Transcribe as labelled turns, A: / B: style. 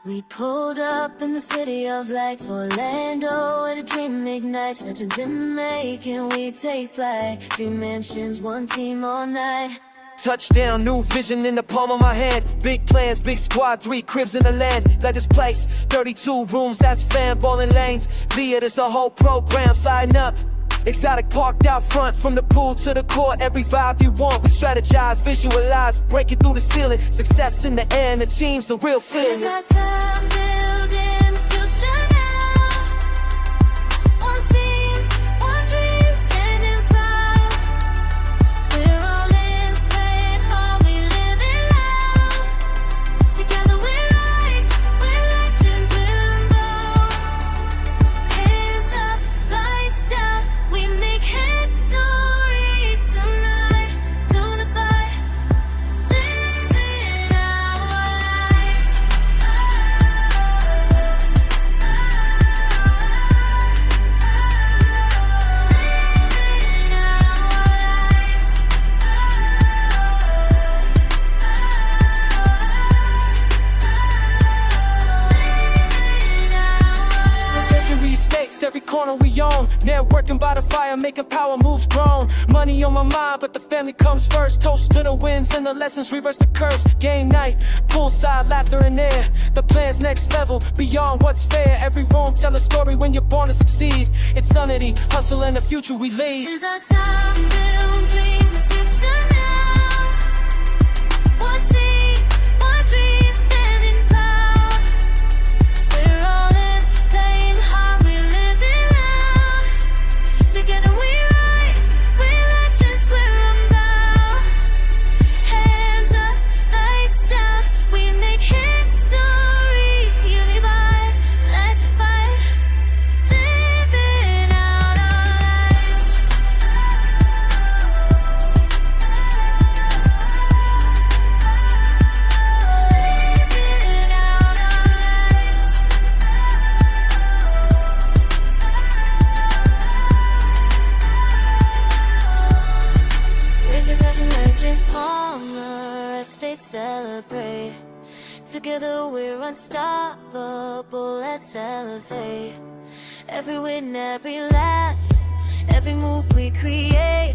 A: We pulled up in the city of lights, Orlando, where the dream ignites. Legends in the making, we take flight. Dream mansions, one team all night.
B: Touchdown, new vision in the palm of my hand. Big plans, big squad, 3 cribs in the land. Legends place, 32 rooms, that's fan bowling lanes. Theaters, the whole program sliding up. Exotic parked out front, from the pool to the court. Every vibe you want, we strategize, visualize, break it through the ceiling. Success in the air and the team's the real feeling.
A: It's our time building the future now. One team, one dream, standing proud. We're all in, playing hard, we live it loud. Together we rise, we're legends, we're unbound. Hands up, lights down, we make history tonight. Tonight, living our lives.
B: Treasury estates, every corner we own. Networking by the fire, making power moves grown. Money on my mind, but the family comes first. Toast to the wins and the lessons, reverse the curse. Game night, poolside, laughter in air. The plan's next level, beyond what's fair. Every room tell a story when you're born to succeed. It's sanity, hustle, and the future we lead.
A: This is our time, build, dream the future now. One team, one dream, standing proud. We're all in, playing hard, we live it loud. Together we rise, we're legends, we're unbound. Hands up, lights down, we make history. Unify, electrify, living out our lives. Living out our lives. Raise your glass and legends, Palmer Estate celebrate. Together we're unstoppable, let's elevate. Every win, every laugh, every move we create.